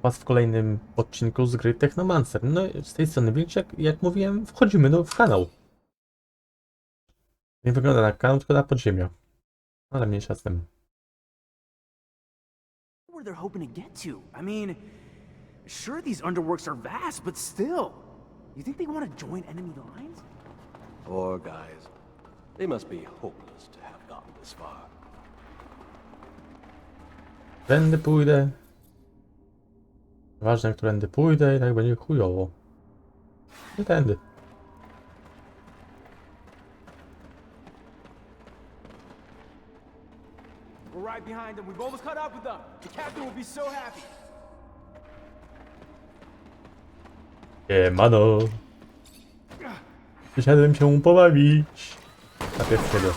was w kolejnym odcinku z gry Technomancer. No z tej strony Wilczek, jak mówiłem, wchodzimy w kanał. Nie wygląda na kanał, tylko na podziemia. Ale mniejsza z tym. Where they're hoping to get to. I mean, sure these underworks are vast, but still. You think they want to join enemy lines? Poor guys. They must be hopeless to have gotten this far. Tędy pójdę. Ważne, którędy pójdę i tak będzie chujowo. Nie tędy. We're right behind them. We've almost caught up with them. The captain will be so happy. Mano. Przyszedłem się pobawić. Na pierwszego.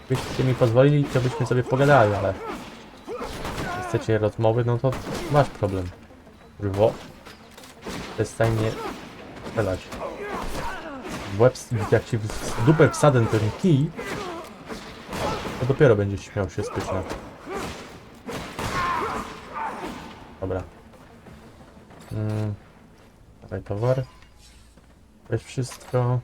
Byście mi pozwolili, to byśmy sobie pogadali, ale jeśli chcecie rozmowy, no to masz problem. Kurwo. Przestań mnie strzelać. W łeb, jak ci w dupę wsadę ten kij, to dopiero będziesz śmiał się spyszna. Dobra. Dawaj towar. Weź wszystko.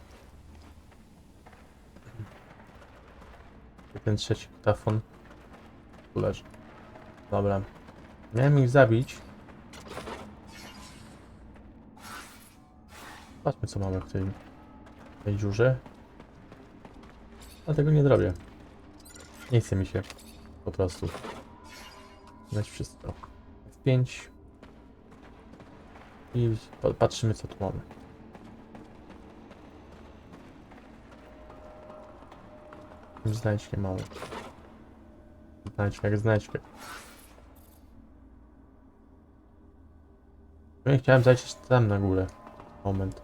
I ten trzeci kutafon tu leży. Dobra. Miałem ich zabić. Patrzmy, co mamy w tej dziurze. A tego nie zrobię. Nie chce mi się po prostu. Dać wszystko. F5. I patrzymy, co tu mamy. Znajdźkę mamy. Znajdźkę jak znajdźkę. Ja chciałem zajść tam na górę. Moment.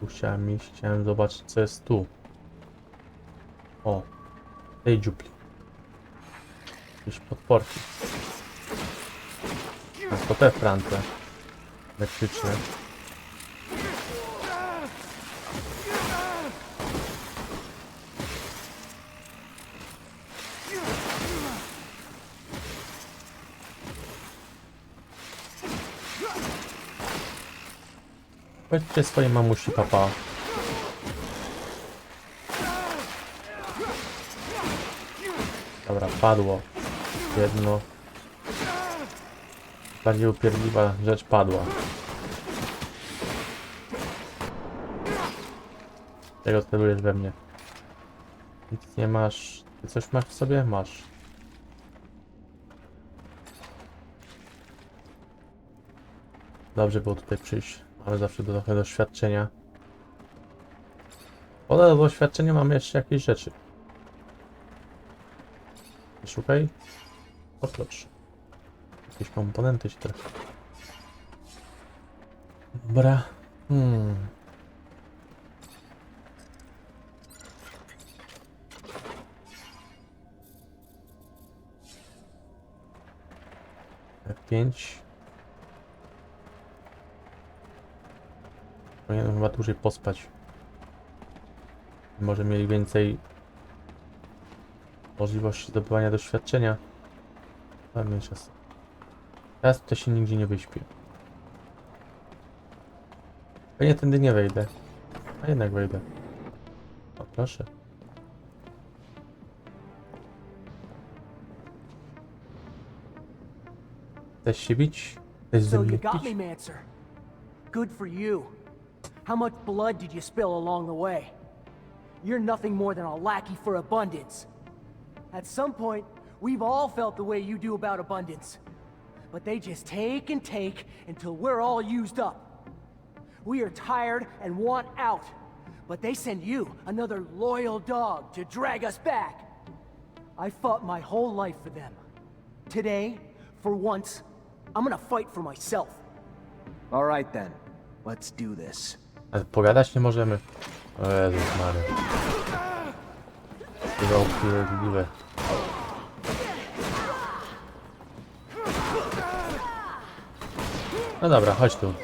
Tu chciałem iść, chciałem zobaczyć, co jest tu. O, tej dziupli. Jakieś podporki. To te france elektryczne. Powiedzcie swojej mamusi, papa. Dobra, padło. Jedno. Bardziej upierdliwa rzecz padła. Czego celujesz we mnie? Nic nie masz. Ty coś masz w sobie? Masz. Dobrze było tutaj przyjść. Mamy zawsze trochę doświadczenia. Poza doświadczenia mamy jeszcze jakieś rzeczy. Szukaj. Oklocz. Jakieś komponenty się trafi. Dobra. F5. Powinienem chyba dłużej pospać. Może mieli więcej możliwości zdobywania doświadczenia. Ale mniej czasu. Teraz tutaj się nigdzie nie wyśpię. Pewnie tędy nie wejdę. A jednak wejdę. O, proszę. Chcesz się bić? Chcesz ze So mnie you got pić? me, Mancer. Good for you. How much blood did you spill along the way? You're nothing more than a lackey for abundance. At some point, we've all felt the way you do about abundance. But they just take and take until we're all used up. We are tired and want out. But they send you, another loyal dog, to drag us back. I fought my whole life for them. Today, for once, I'm gonna fight for myself. All right then. Let's do this. Ale pogadać nie możemy. O Jezus Maria. Chyba upierdliwe. No dobra, chodź tu.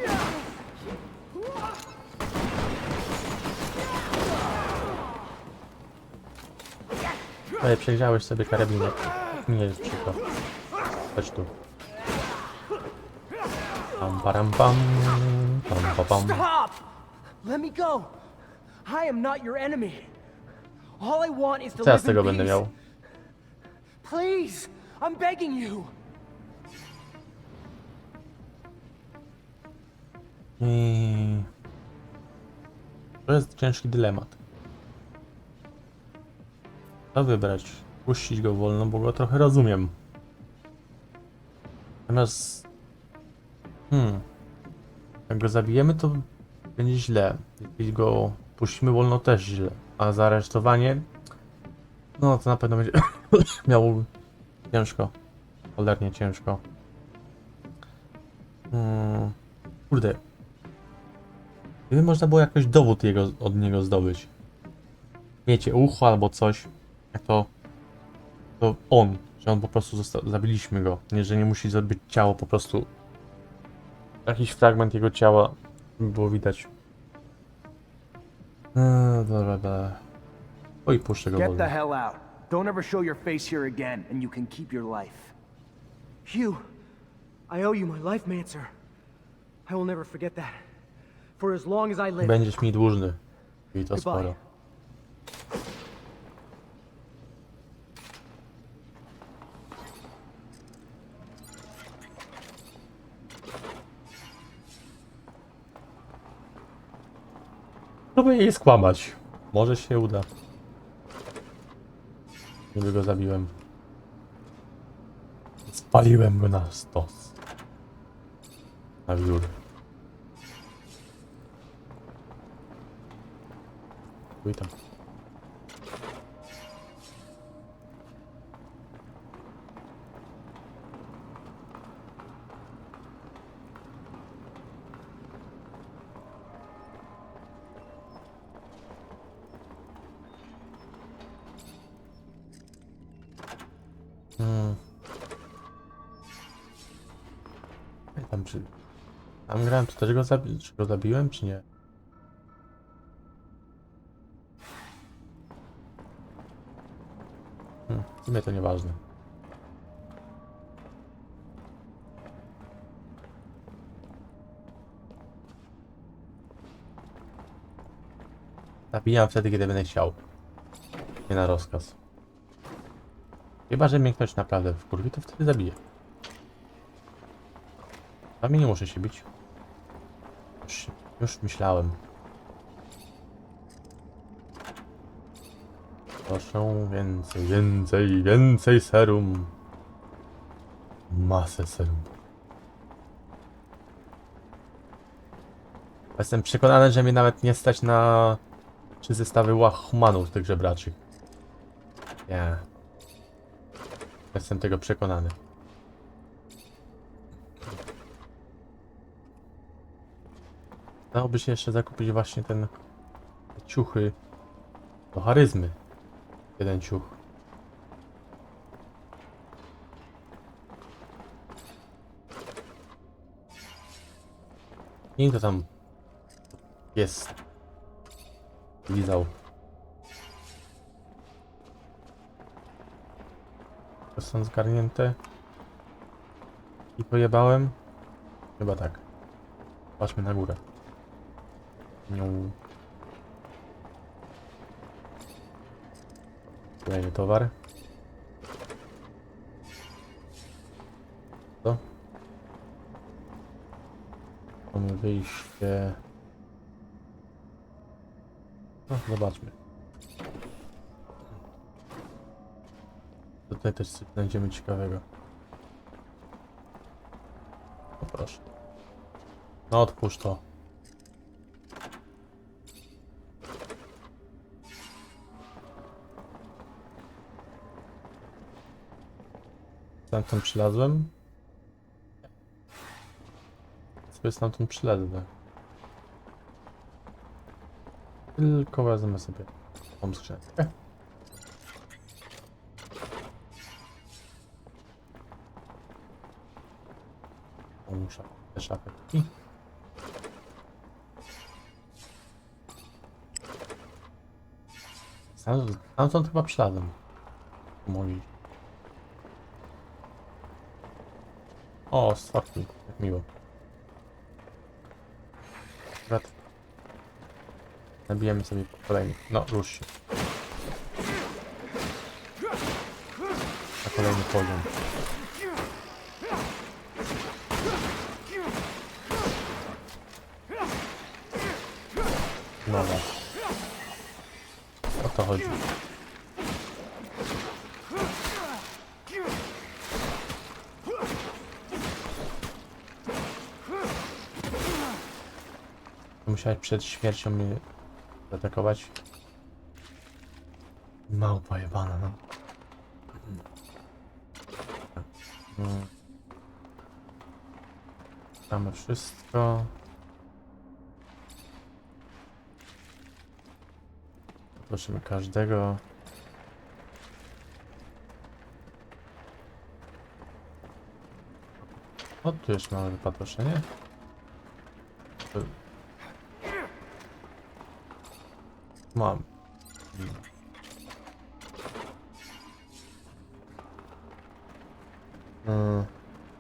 Ale przegrzałeś sobie karabinek. Nie jest przykro. Chodź tu. Pam param pam. Pam pa pam. Stop! Let me go. I am not your enemy. All I want is to Co ja z live tego in będę peace. miał? Please, I'm begging you. I... To jest ciężki dylemat. Co wybrać? Puścić go wolno, bo go trochę rozumiem. Natomiast... Jak go zabijemy, to będzie źle. Jeśli go puścimy wolno, też źle. A za aresztowanie... No to na pewno będzie miało ciężko. Cholernie ciężko. Kurde. Gdyby można było jakoś dowód od niego zdobyć. Wiecie, ucho albo coś. Jak to on. Że on po prostu zabiliśmy go. Nie, że nie musi zrobić ciało, po prostu jakiś fragment jego ciała by było widać. Dobra. Oj, puszczę go Get wolno. the hell out. Don't ever show your face here again, and you can keep your life. Hugh, I owe you my life, Mancer. I will never forget that. For as long as I live. Będziesz mi dłużny. I to Goodbye. sporo. Próbuję jej skłamać. Może się uda. Niby go zabiłem. Spaliłem go na stos. Na wiór. Witam. Tam czy... Tam grałem, to też czy go zabiłem, czy nie? W sumie to nieważne. Zabijam wtedy, kiedy będę chciał. Nie na rozkaz. Chyba, że mnie ktoś naprawdę wkurwi, to wtedy zabiję. A mnie nie muszę się bić. Już myślałem. Proszę więcej serum. Masę serum. Jestem przekonany, że mnie nawet nie stać na 3 zestawy humanów tych żebraczych. Nie. Jestem tego przekonany. Dałoby się jeszcze zakupić właśnie te ciuchy do charyzmy. Jeden ciuch. I to tam jest. Lizał. To są zgarnięte. I pojebałem. Chyba tak. Patrzmy na górę. Kolejny towar. Co? Mamy wyjście. No, zobaczmy. Tutaj też coś znajdziemy ciekawego. O proszę. No odpuść to. Stamtąd przylazłem. Sobie stamtąd przylezę. Tylko wezmę sobie tą skrzynkę. Muszę te szafki. Stamtąd chyba przylazłem. Moi. O, ostatni. Jak miło. Akurat nabijemy sobie kolejny. No, rusz się. Na kolejny poziom. Nowa. O to chodzi. Musiałeś przed śmiercią mnie zaatakować. Małpa jebana, no. Mamy wszystko. Prosimy każdego. O, tu już mamy wypatroszenie. Mam.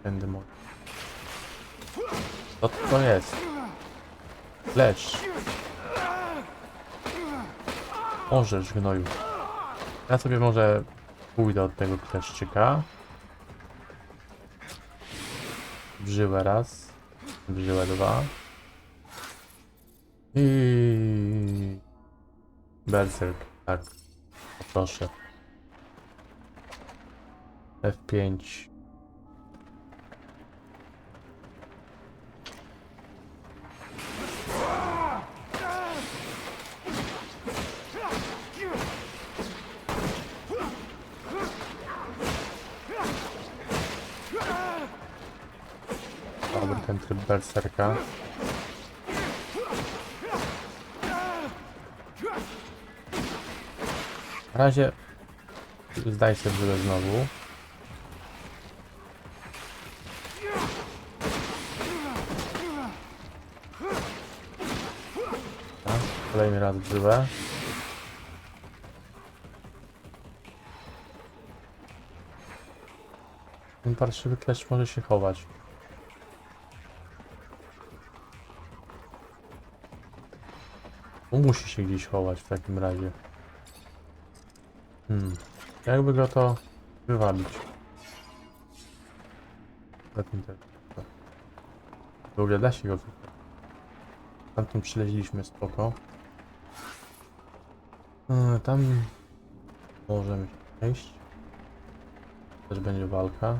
Będę mógł. Co to jest? Lecz. Możesz, gnoju. Ja sobie może pójdę od tego kleszczyka. W żyłę raz. W żyłę dwa. I berserk, tak. Proszę. F5. Dobry ten tryb berserka. Na razie zdaj sobie żyłę znowu. Tak, kolejny raz w żyłę. Ten parszywy kleszcz może się chować. On musi się gdzieś chować w takim razie. Jakby go to wywabić? W ogóle da się go wywabić. Tamtym przyleźliśmy spoko. Tam możemy się przejść. Też będzie walka.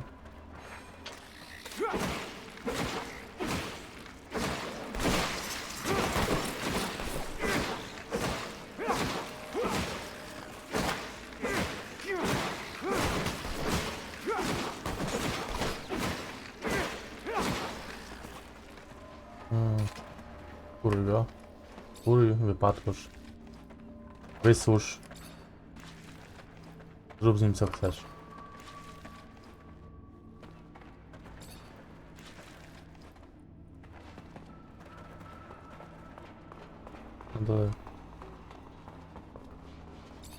Kury go. Kury, wypadkosz. Wysusz. Zrób z nim co chcesz. No to...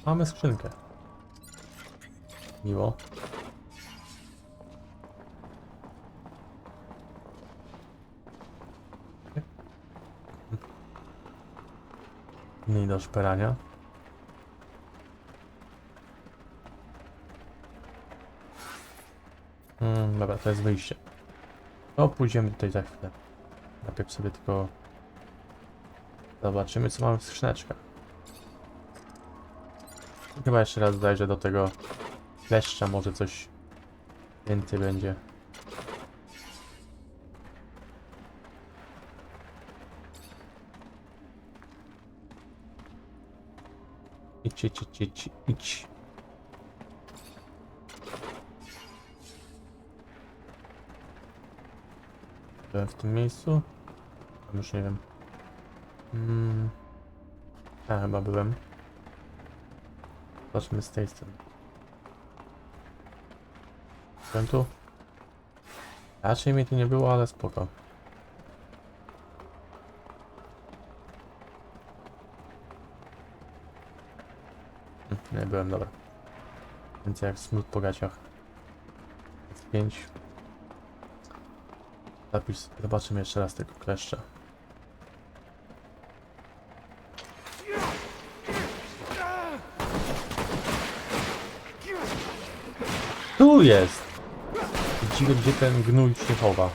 Mamy skrzynkę. Miło. Mniej do szperania. Dobra, to jest wyjście. No, pójdziemy tutaj za chwilę. Najpierw sobie tylko zobaczymy, co mamy w skrzyneczkach. Chyba jeszcze raz zajrzę do tego kleszcza, może coś więcej będzie. Idź, idź, idź, idź, idź. Byłem w tym miejscu? Już nie wiem. Ja chyba byłem. Zobaczmy z tej strony. Byłem tu? Raczej mi tu nie było, ale spoko. Nie byłem, dobra. Więcej jak smród po gaciach. 5. Zapisz, zobaczymy jeszcze raz tego kleszcza. Tu jest! Dziwne, gdzie ten gnój się chowa.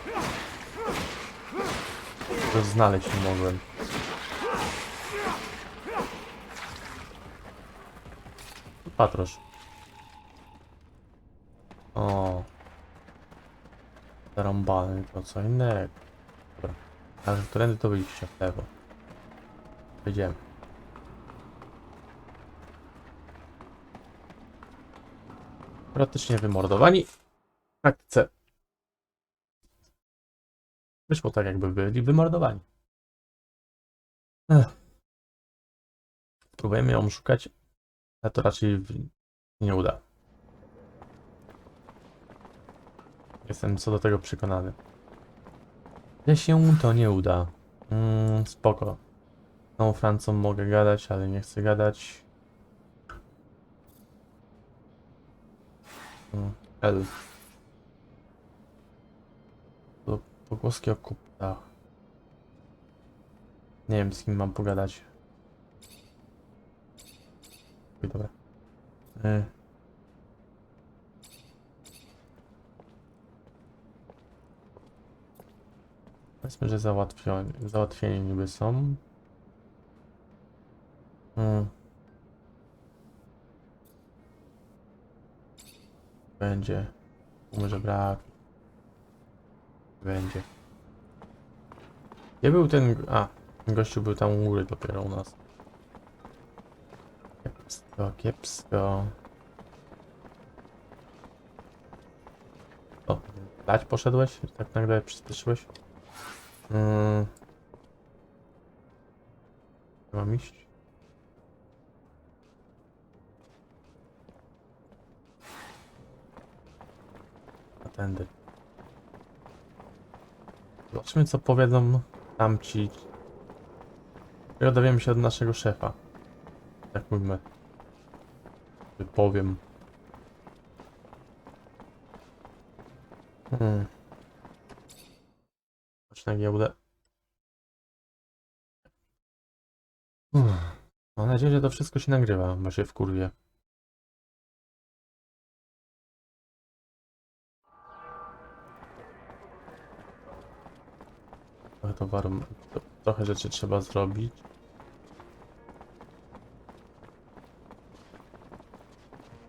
To znaleźć nie mogłem. Patrosz. O. Zarąbany, to co innego. Dobra. Ale którędy to wyjście w lewo. Wyjdziemy. Praktycznie wymordowani. W praktyce. Wyszło tak, jakby byli wymordowani. Próbujemy ją szukać, ale to raczej nie uda. Jestem co do tego przekonany. Że się to nie uda. Spoko. Z tą Francą mogę gadać, ale nie chcę gadać. L. To pogłoski o kupcach. Nie wiem, z kim mam pogadać. Oj, dobra. Powiedzmy, że załatwieni niby są. Będzie. Może brak. Będzie. Gdzie był ten... A, ten gościu był tam u góry dopiero u nas. Kiepsko, kiepsko. O, dać poszedłeś? Tak nagle przyspieszyłeś? Mam iść? A tędy. Zobaczmy, co powiedzą tamci. Ja dowiemy się od naszego szefa. Tak mówimy. Powiem. Chodź na giełdę. Mam nadzieję, że to wszystko się nagrywa, bo się wkurwię. Trochę towaru, trochę rzeczy trzeba zrobić.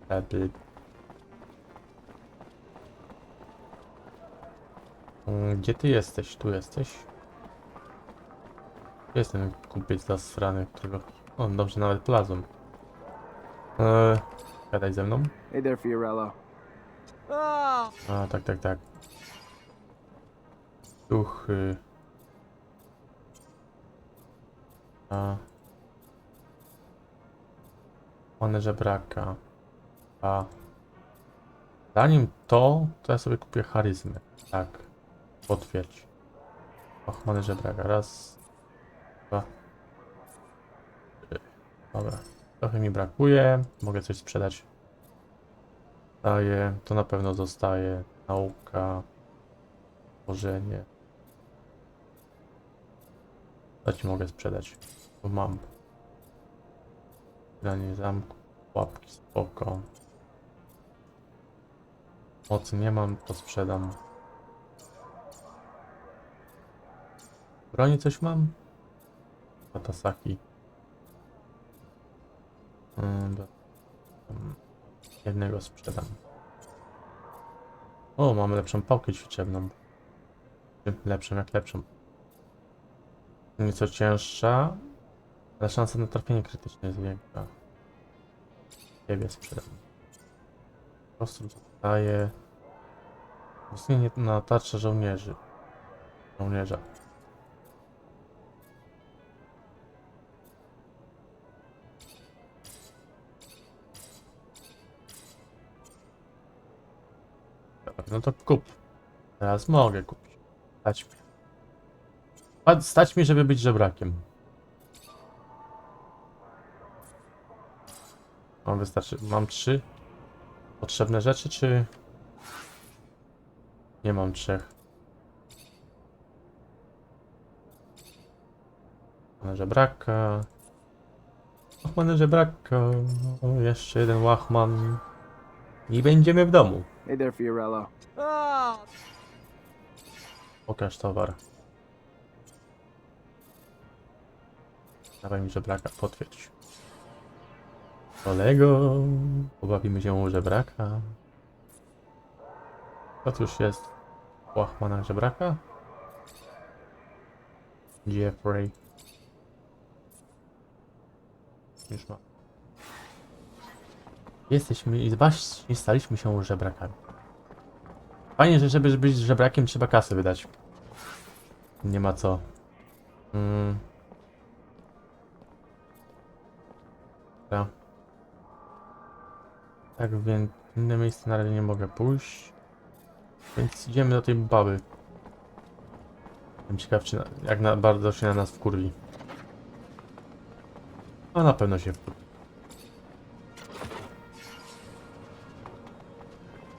Lepiej. Gdzie ty jesteś? Tu jesteś? Gdzie jest ten kupiec zasrany, którego... O, dobrze, nawet plazą. Gadaj ze mną. Hey there, Fiorello. A, tak, tak, tak. Duchy. A. One żebraka. A. Zanim to ja sobie kupię charyzmę. Tak. Potwierdź. Ochmany żebraka. Raz. Dwa. Trzy. Dobra. Trochę mi brakuje. Mogę coś sprzedać. Daję. To na pewno zostaje. Nauka. Tworzenie. To ci mogę sprzedać. To mam. Granie zamku. Łapki. Spoko. Mocy nie mam, to sprzedam. Broni coś mam? Watasaki. Jednego sprzedam. O, mamy lepszą pałkę ćwiczebną. Lepszą jak lepszą. Nieco cięższa, ale szansa na trafienie krytyczne jest większa. Ciebie sprzedam. Po prostu zostaje wzmocnienie na tarczę żołnierzy. Żołnierza. Dobra, no to kup. Teraz mogę kupić. Stać mi. Stać mi, żeby być żebrakiem. Mam wystarczy. Mam 3. potrzebne rzeczy, czy... Nie mam 3. Mamy żebraka. Łachmany żebraka. O, jeszcze jeden łachman. I będziemy w domu. Hey there, Fiorello. Pokaż towar. Dawaj mi żebraka, potwierdź. Kolego, pobawimy się u żebraka. To już jest w łachmanach żebraka? Jeffrey. Już ma. Jesteśmy i właśnie staliśmy się żebrakami. Fajnie, że żeby być żebrakiem trzeba kasę wydać. Nie ma co. Dobra. Tak więc w inne miejsce na razie nie mogę pójść. Więc idziemy do tej baby. Jestem ciekaw, czy jak bardzo się na nas wkurwi. No na pewno się wkurwi.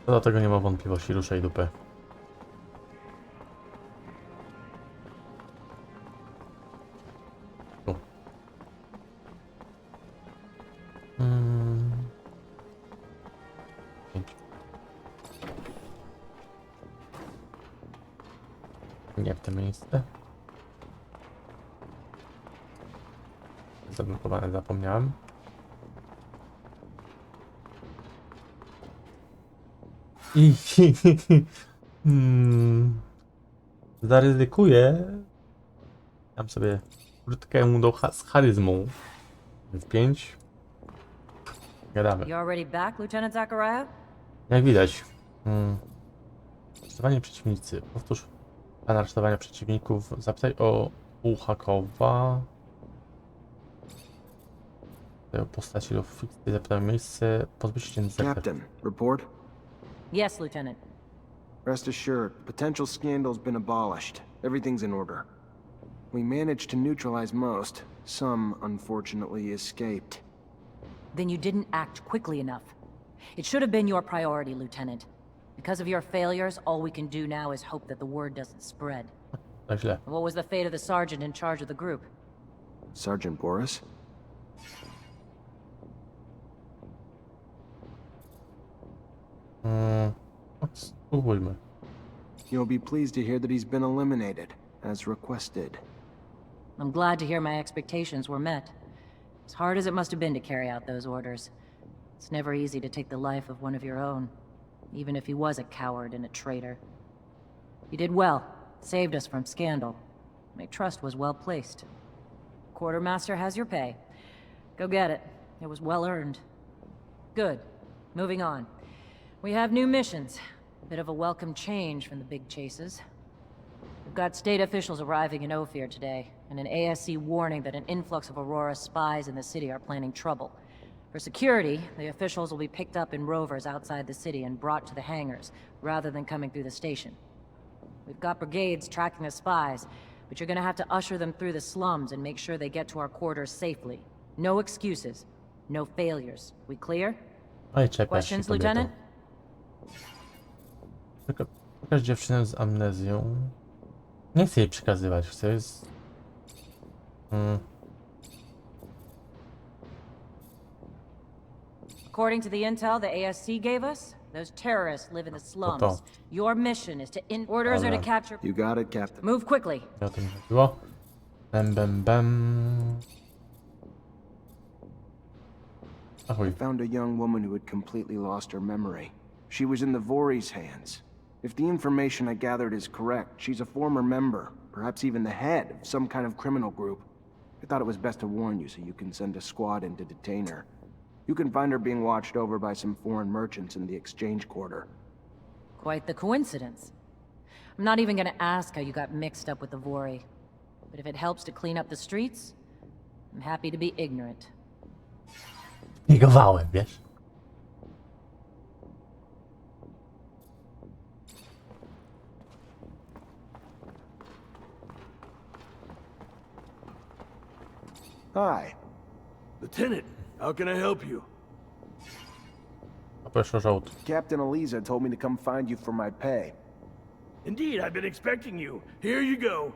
Co do tego nie ma wątpliwości, ruszaj dupę. Tu. Pięć. Nie w to miejsce. Zablokowane, zapomniałem. I zaryzykuję. Dam sobie krótkę z charyzmą. W 5. Gadamy. You already back, Lieutenant Zagrajmy? Jak widać. Aresztowanie przeciwnicy. Powtórz plan aresztowania przeciwników. Zapytaj o Uchakowa. O postaci lub fikcji. Zapytaj o miejsce. Pozbyć się sekret. Captain, report? Yes, Lieutenant. Rest assured, potential scandal's been abolished. Everything's in order. We managed to neutralize most. Some, unfortunately, escaped. Then you didn't act quickly enough. It should have been your priority, Lieutenant. Because of your failures, all we can do now is hope that the word doesn't spread. Tak źle. What was the fate of the sergeant in charge of the group? Sergeant Boris? Spróbujmy. You'll be pleased to hear that he's been eliminated, as requested. I'm glad to hear my expectations were met. As hard as it must have been to carry out those orders, it's never easy to take the life of one of your own, even if he was a coward and a traitor. You did well, saved us from scandal. My trust was well placed. Quartermaster has your pay. Go get it. It was well earned. Good. Moving on. We have new missions. A bit of a welcome change from the big chases. We've got state officials arriving in Ophir today, and an ASC warning that an influx of Aurora spies in the city are planning trouble. For security, the officials will be picked up in rovers outside the city and brought to the hangars, rather than coming through the station. We've got brigades tracking the spies, but you're gonna have to usher them through the slums and make sure they get to our quarters safely. No excuses. No failures. We clear? Oj, czepiasz się, Questions, kobieto. Lieutenant? Pokaż dziewczynę z amnezją. Nie chcę jej przekazywać, chcę jest... According to the intel the ASC gave us, those terrorists live in the slums. Your mission is to orders are to Dobra. capture... You got it, Captain. Move quickly. Nie o tym chodziło. Bem, bem, bem. Ahoj. Found a young woman who had completely lost her memory. She was in the Voorhees' hands. If the information I gathered is correct, she's a former member, perhaps even the head of some kind of criminal group. I thought it was best to warn you so you can send a squad in to detain her. You can find her being watched over by some foreign merchants in the exchange quarter. Quite the coincidence. I'm not even gonna ask how you got mixed up with the Vori. But if it helps to clean up the streets, I'm happy to be ignorant. Negowałem, wiesz? Hi. Lieutenant, how can I help you? Poproszę żołd. Captain Eliza told me to come find you for my pay. Indeed, I've been expecting you. Here you go.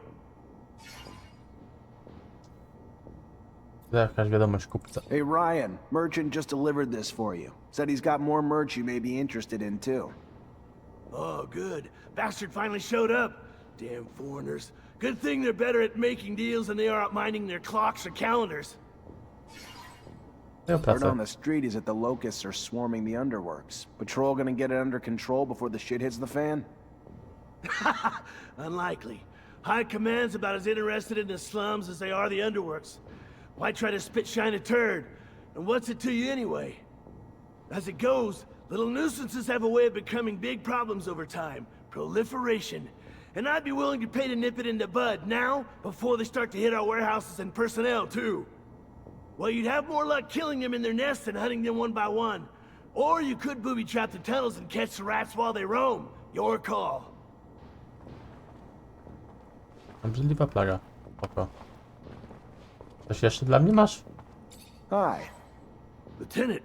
Jakaś wiadomość kupca. Hey Ryan, merchant just delivered this for you. Said he's got more merch you may be interested in too. Oh, good. Bastard finally showed up. Damn foreigners. Good thing they're better at making deals than they are at minding their clocks or calendars. Moją Word pracę. on the street is that the locusts are swarming the underworks. Patrol gonna get it under control before the shit hits the fan? Unlikely. High Command's about as interested in the slums as they are the underworks. Why try to spit shine a turd? And what's it to you anyway? As it goes, little nuisances have a way of becoming big problems over time. Proliferation. And I'd be willing to pay to nip it in the bud now, before they start to hit our warehouses and personnel too. Well, you'd have more luck killing them in their nests than hunting them one by one. Or you could booby-trap the tunnels and catch the rats while they roam. Your call. Obrzydliwa plaga. Spoko. Coś jeszcze dla mnie masz? Hi. Lieutenant,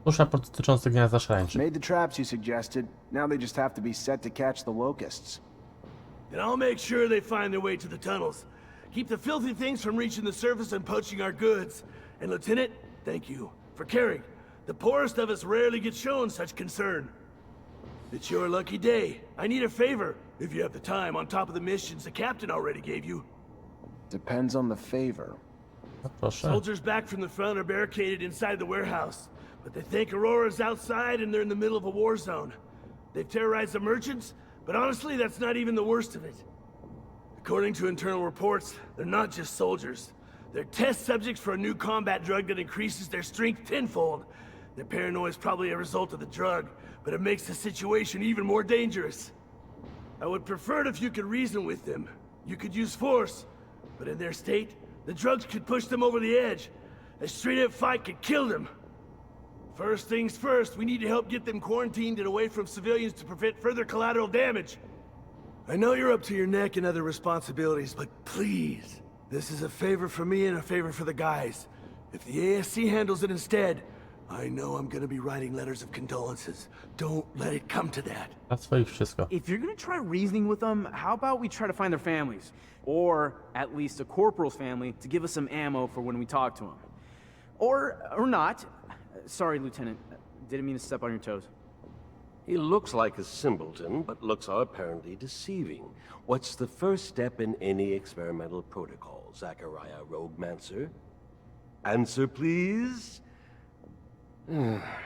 Tuż raport dotyczący gniazda szarańczy. Made the traps you suggested. Now they just have to be set to catch the locusts. then I'll make sure they find their way to the tunnels. Keep the filthy things from reaching the surface and poaching our goods. And Lieutenant, thank you for caring. The poorest of us rarely get shown such concern. It's your lucky day. I need a favor, if you have the time, on top of the missions the captain already gave you. Depends on the favor. No proszę. Soldiers back from the front are barricaded inside the warehouse, but they think Aurora's outside and they're in the middle of a war zone. They've terrorized the merchants, but honestly, that's not even the worst of it. According to internal reports, they're not just soldiers. They're test subjects for a new combat drug that increases their strength tenfold. Their paranoia is probably a result of the drug, but it makes the situation even more dangerous. I would prefer it if you could reason with them. You could use force, but in their state, the drugs could push them over the edge. A straight-up fight could kill them. First things first, we need to help get them quarantined and away from civilians to prevent further collateral damage. I know you're up to your neck in other responsibilities, but please, this is a favor for me and a favor for the guys. If the ASC handles it instead, I know I'm gonna be writing letters of condolences. Don't let it come to that. Dla swoich wszystko. If you're gonna try reasoning with them, how about we try to find their families? Or at least a corporal's family to give us some ammo for when we talk to them. Or not. Sorry, Lieutenant. Didn't mean to step on your toes. He looks like a simpleton, but looks are apparently deceiving. What's the first step in any experimental protocol, Zachariah Roguemancer? Answer, please?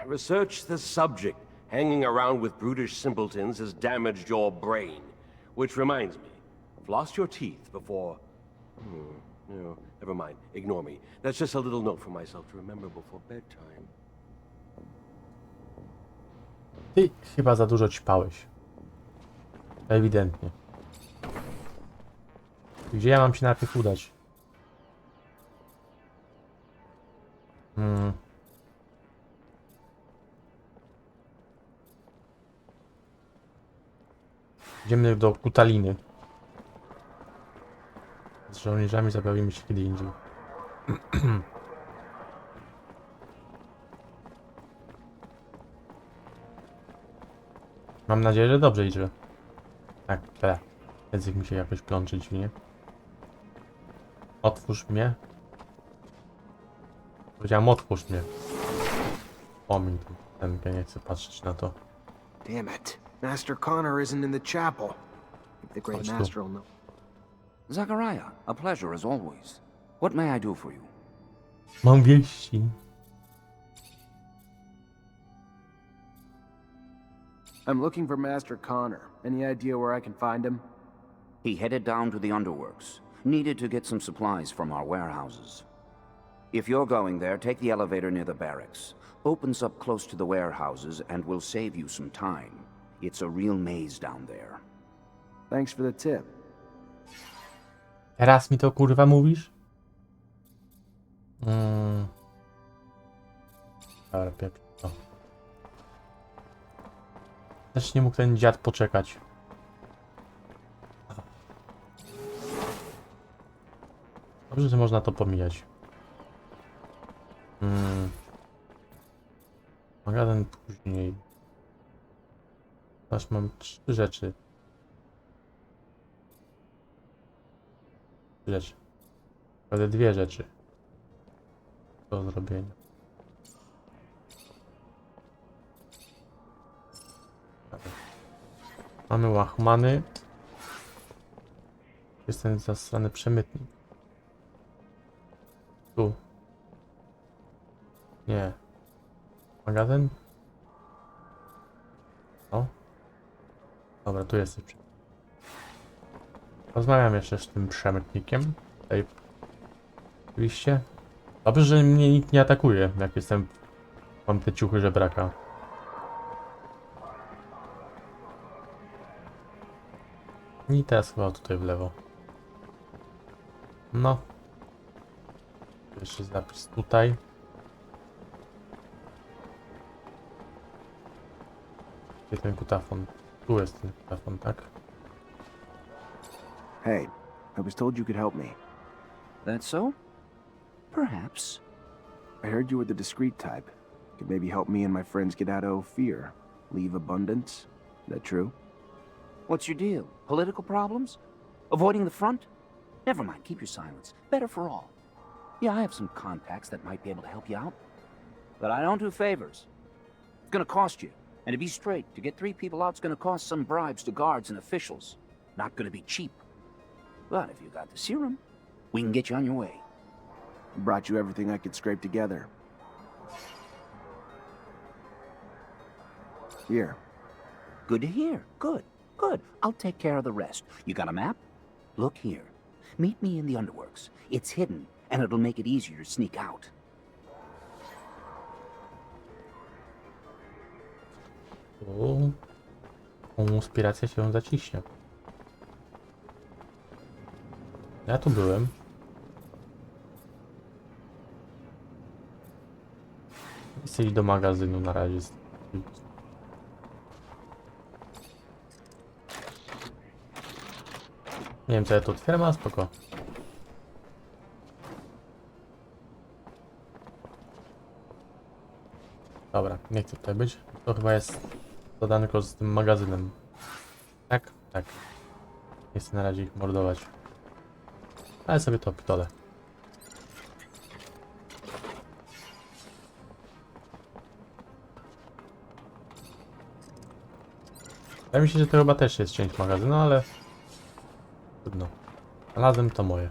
Research the subject. Hanging around with brutish simpletons has damaged your brain. Which reminds me, floss your teeth before... No, never mind. Ignore me. That's just a little note for myself to remember before bedtime. Ty chyba za dużo ćpałeś. Ewidentnie. Gdzie ja mam się najpierw udać? Idziemy do Kutaliny. Z żołnierzami zabawimy się kiedy indziej. Mam nadzieję, że dobrze idzie. Tak, teraz. Język mi się jakoś plączy dziwnie. Otwórz mnie. Powiedziałem, otwórz mnie. Pomiń tu tenkę, nie chcę patrzeć na to. Damn it. Master Connor isn't in the chapel. If the Great Chodź tu. Master will know. Zachariah, a pleasure as always. What may I do for you? Mam wieści. I'm looking for Master Connor. Any idea where I can find him? He headed down to the underworks. Needed to get some supplies from our warehouses. If you're going there, take the elevator near the barracks. Opens up close to the warehouses and will save you some time. It's a real maze down there. Thanks for the tip. Teraz mi to kurwa mówisz? Ale pieprz to. Też nie mógł ten dziad poczekać. Dobrze, że można to pomijać. później. Aż mam 3 rzeczy. 3 rzeczy. Ale 2 rzeczy. Do zrobienia. Mamy łachmany. Jest ten zasrany przemytnik. Tu. Nie. Magazyn? O. Dobra, tu jesteś. Rozmawiam jeszcze z tym przemytnikiem. Tutaj. Oczywiście. Dobrze, że mnie nikt nie atakuje, jak jestem... Mam te ciuchy żebraka. I teraz chyba tutaj w lewo. No. Jeszcze zapis tutaj. Gdzie ten kutafon? Tu jest ten kutafon, tak? Hey, I was told you could help me. That so? Perhaps. I heard you were the discreet type. Could maybe help me and my friends get out of fear. Leave abundance. Is that true? What's your deal? Political problems? Avoiding the front? Never mind, keep your silence. Better for all. Yeah, I have some contacts that might be able to help you out. But I don't do favors. It's gonna cost you. And to be straight, to get 3 people out's gonna cost some bribes to guards and officials. Not gonna be cheap. But if you got the serum, we can get you on your way. Brought you everything I could scrape together. Here. Good to hear. Good. Good. I'll take care of the rest. You got a map? Look here. Meet me in the underworks. It's hidden, and it'll make it easier to sneak out. Tu. Konspiracja się zaciśnie. Ja tu byłem. Chcę iść do magazynu na razie. Nie wiem, co ja tu otwieram, ale spoko. Dobra, nie chcę tutaj być. To chyba jest zadanko z tym magazynem. Tak? Tak. Nie chcę na razie ich mordować. Ale sobie to pitole. Wydaje mi się, że to chyba też jest część magazynu, ale... Trudno. Znalazłem to moje.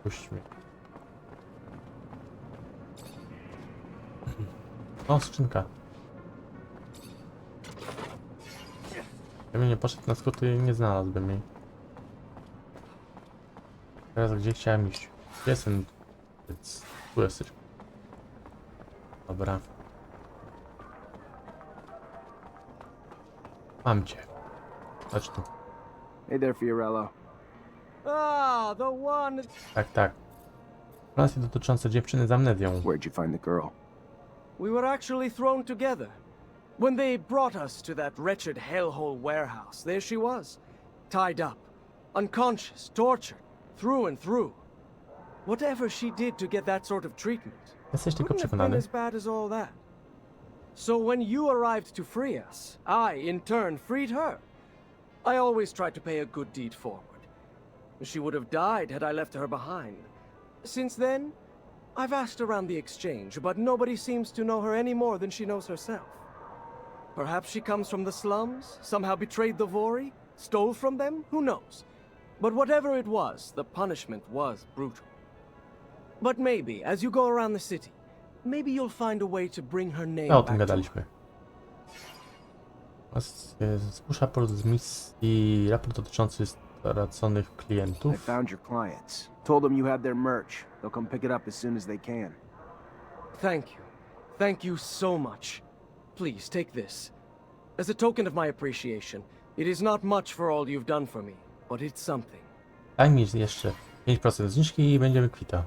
Puść mnie. O, skrzynka. Gdybym nie poszedł na skróty, nie znalazłbym jej. Teraz gdzie chciałem iść? Gdzie jest ten... Tu jesteś. Dobra. Mam cię. Chodź tu. Hey there, Fiorello. Ah, the one. Tak, tak. Relacje dotyczące dziewczyny z amnezją. Where'd you find the girl? We were actually thrown together. When they brought us to that wretched hellhole warehouse, there she was. Tied up. Unconscious, tortured. Through and through. Whatever she did to get that sort of treatment. Jesteś tylko Couldn't have been przekonany. as bad as all that. So when you arrived to free us, I, in turn, freed her. I always try to pay a good deed forward. She would have died had I left her behind. Since then, I've asked around the exchange, but nobody seems to know her any more than she knows herself. Perhaps she comes from the slums, somehow betrayed the Vori, stole from them, who knows? But whatever it was, the punishment was brutal. But maybe, as you go around the city, maybe you'll find a way to bring her name No, o tym back to gadaliśmy. Zgłóż raport z misji, raport dotyczący straconych I klientów. found your clients. Told them you had their merch. They'll come pick it up as soon as they can. Thank you. Thank you so much. Please, take this. As a token of my appreciation, it is not much for all you've done for me, but it's something. Daj mi jeszcze 5% zniżki i będziemy kwita.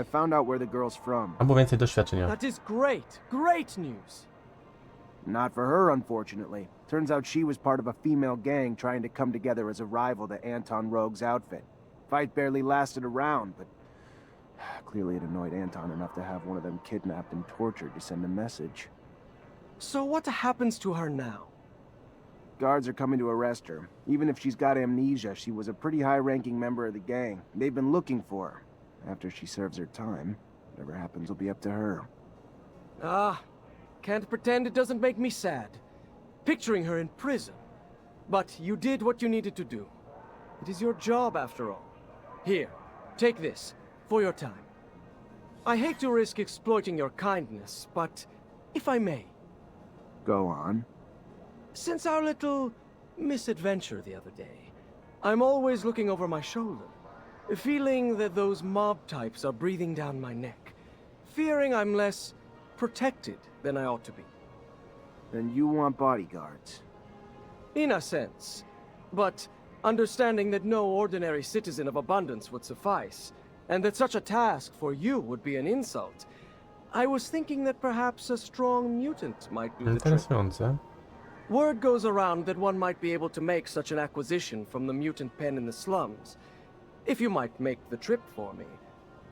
I found out where the girl's from. Albo więcej doświadczenia. That is great, great news. Not for her, unfortunately. Turns out she was part of a female gang trying to come together as a rival to Anton Rogue's outfit. Fight barely lasted a round, but Clearly it annoyed Anton enough to have one of them kidnapped and tortured to send a message. So what happens to her now? Guards are coming to arrest her. Even if she's got amnesia, she was a pretty high-ranking member of the gang. They've been looking for her. After she serves her time, whatever happens will be up to her. Ah, can't pretend it doesn't make me sad. Picturing her in prison. But you did what you needed to do. It is your job after all. Here, take this, for your time. I hate to risk exploiting your kindness, but if I may. Go on. Since our little misadventure the other day, I'm always looking over my shoulder, feeling that those mob types are breathing down my neck, fearing I'm less protected than I ought to be. Then you want bodyguards. In a sense. But understanding that no ordinary citizen of Abundance would suffice, and that such a task for you would be an insult, I was thinking that perhaps a strong mutant might do the trick. Interesujące. Word goes around that one might be able to make such an acquisition from the mutant pen in the slums. If you might make the trip for me,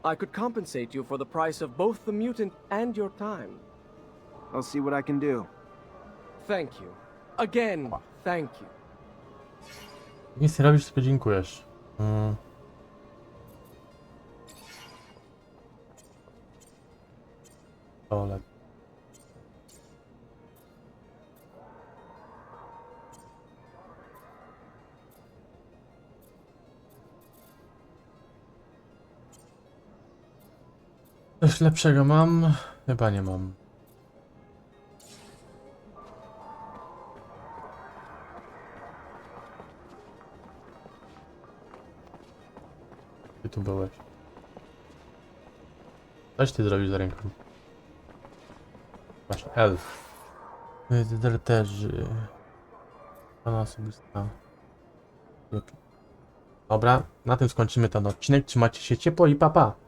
I could compensate you for the price of both the mutant and your time. I'll see what I can do. Thank you. Again, thank you. Nic nie robisz, sobie dziękujesz. Ole. Coś lepszego mam? Chyba nie mam. Ty tu byłeś. Coś ty zrobisz za ręką. Właśnie, elf. Dezerterzy. Pana osobista. Dobra, na tym skończymy ten odcinek. Trzymajcie się ciepło i pa pa!